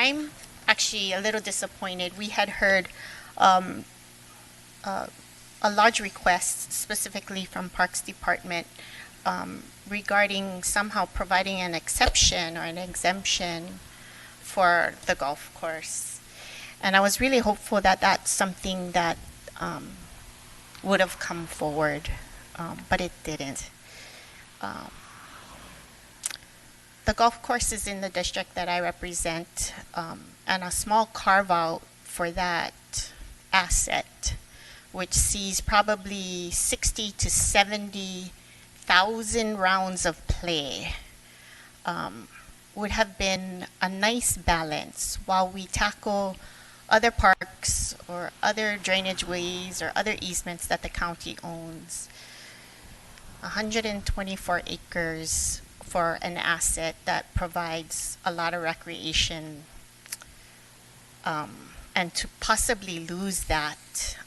I'm actually a little disappointed. We had heard um, a large request specifically from Parks Department regarding somehow providing an exception or an exemption for the golf course. And I was really hopeful that that's something that would have come forward, but it didn't. Um, the golf course is in the district that I represent, and a small carve out for that asset, which sees probably 60 to 70,000 rounds of play, would have been a nice balance while we tackle other parks or other drainage ways or other easements that the county owns. 124 acres for an asset that provides a lot of recreation, and to possibly lose that,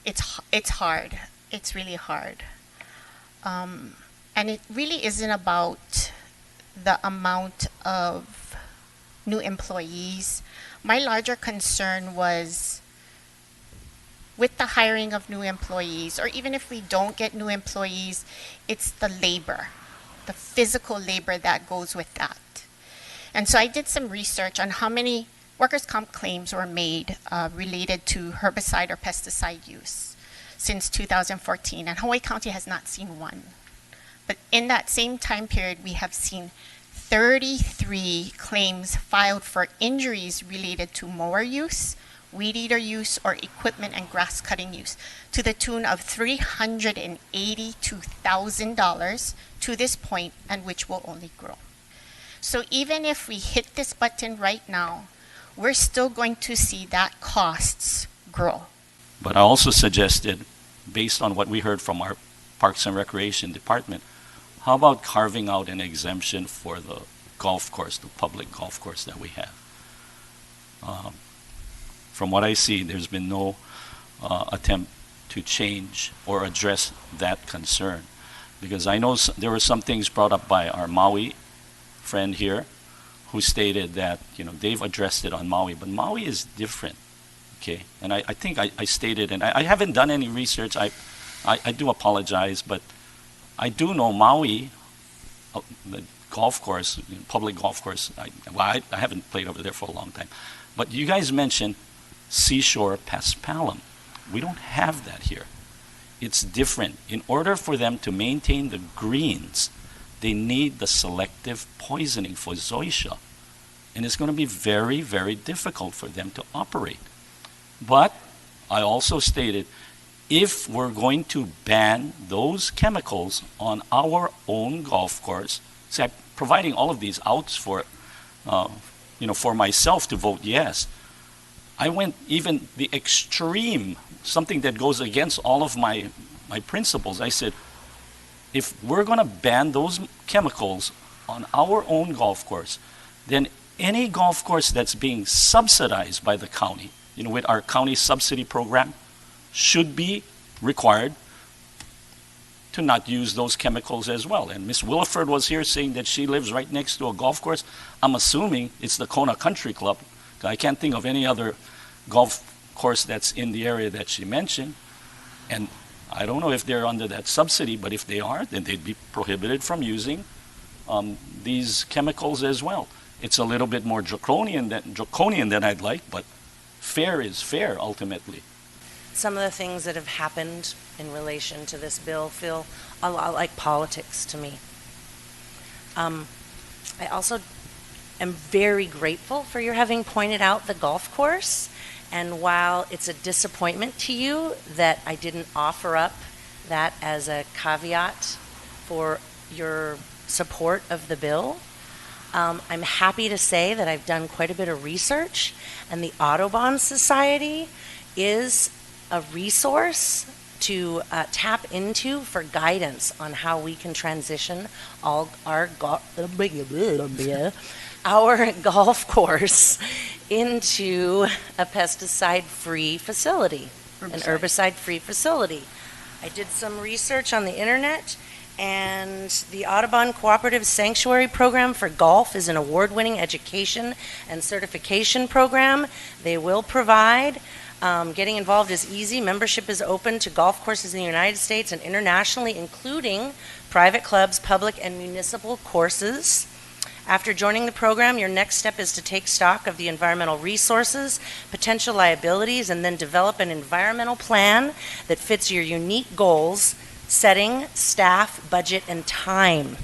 it's hard. It's really hard. And it really isn't about the amount of new employees. My larger concern was with the hiring of new employees, or even if we don't get new employees, it's the labor, the physical labor that goes with that. And so I did some research on how many workers' comp claims were made related to herbicide or pesticide use since 2014, and Hawaiʻi County has not seen one. But in that same time period, we have seen 33 claims filed for injuries related to mower use, weed eater use, or equipment and grass cutting use, to the tune of $382,000 to this point, and which will only grow. So even if we hit this button right now, we're still going to see that costs grow. But I also suggested, based on what we heard from our Parks and Recreation Department, how about carving out an exemption for the golf course, the public golf course that we have? From what I see, there's been no attempt to change or address that concern. Because I know there were some things brought up by our Maui friend here, who stated that, they've addressed it on Maui, but Maui is different, okay? And I think I stated, and I haven't done any research, I do apologize, but I do know Maui, the golf course, public golf course, I haven't played over there for a long time, but you guys mentioned Seashore Paspalum. We don't have that here. It's different. In order for them to maintain the greens, they need the selective poisoning for zoysia. And it's going to be very, very difficult for them to operate. But I also stated, if we're going to ban those chemicals on our own golf course, see, I'm providing all of these outs for myself to vote yes. I went even the extreme, something that goes against all of my principles. I said, if we're going to ban those chemicals on our own golf course, then any golf course that's being subsidized by the county, with our county subsidy program, should be required to not use those chemicals as well. And Miss Williford was here saying that she lives right next to a golf course. I'm assuming it's the Kona Country Club. I can't think of any other golf course that's in the area that she mentioned. And I don't know if they're under that subsidy, but if they are, then they'd be prohibited from using these chemicals as well. It's a little bit more draconian than I'd like, but fair is fair ultimately. Some of the things that have happened in relation to this bill feel a lot like politics to me. I also am very grateful for your having pointed out the golf course. And while it's a disappointment to you that I didn't offer up that as a caveat for your support of the bill, I'm happy to say that I've done quite a bit of research, and the Audubon Society is a resource to tap into for guidance on how we can transition all our golf course into a pesticide-free facility, an herbicide-free facility. I did some research on the internet, And the Audubon Cooperative Sanctuary Program for Golf is an award-winning education and certification program. They will provide. Getting involved is easy. Membership is open to golf courses in the United States and internationally, including private clubs, public and municipal courses. After joining the program, your next step is to take stock of the environmental resources, potential liabilities, and then develop an environmental plan that fits your unique goals, setting, staff, budget, and time.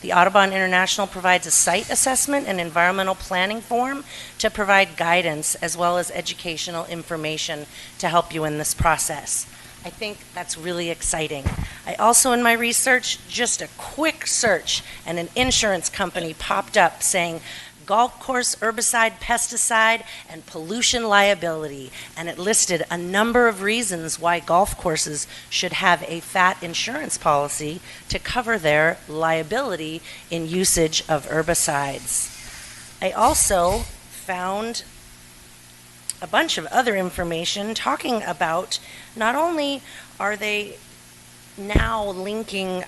The Audubon International provides a site assessment and environmental planning form to provide guidance as well as educational information to help you in this process. I think that's really exciting. I also, in my research, just a quick search, and an insurance company popped up saying golf course herbicide, pesticide, and pollution liability. And it listed a number of reasons why golf courses should have a FAT insurance policy to cover their liability in usage of herbicides. I also found a bunch of other information talking about not only are they now linking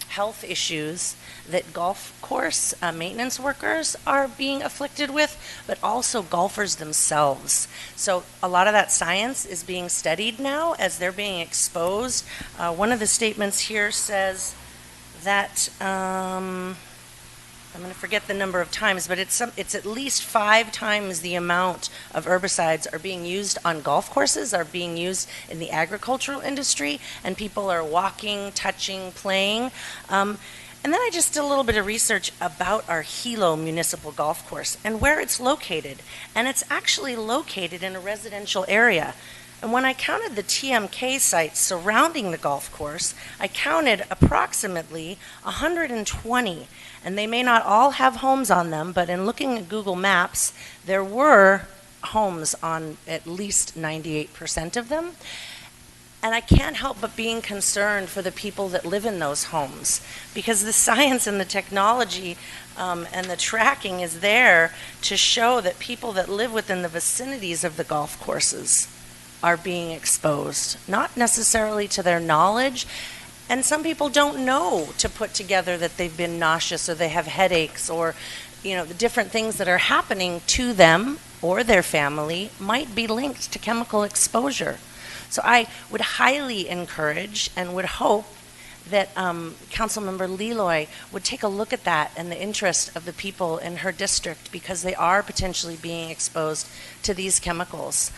health issues that golf course maintenance workers are being afflicted with, but also golfers themselves. So a lot of that science is being studied now as they're being exposed. One of the statements here says that I'm going to forget the number of times, but it's at least 5 times the amount of herbicides are being used on golf courses, are being used in the agricultural industry, and people are walking, touching, playing. And then I just did a little bit of research about our Hilo municipal golf course and where it's located. And it's actually located in a residential area. And when I counted the TMK sites surrounding the golf course, I counted approximately 120. And they may not all have homes on them, but in looking at Google Maps, there were homes on at least 98% of them. And I can't help but being concerned for the people that live in those homes, because the science and the technology and the tracking is there to show that people that live within the vicinities of the golf courses are being exposed, not necessarily to their knowledge. And some people don't know to put together that they've been nauseous or they have headaches, or the different things that are happening to them or their family might be linked to chemical exposure. So I would highly encourage and would hope that Councilmember Leloy would take a look at that and the interest of the people in her district, because they are potentially being exposed to these chemicals.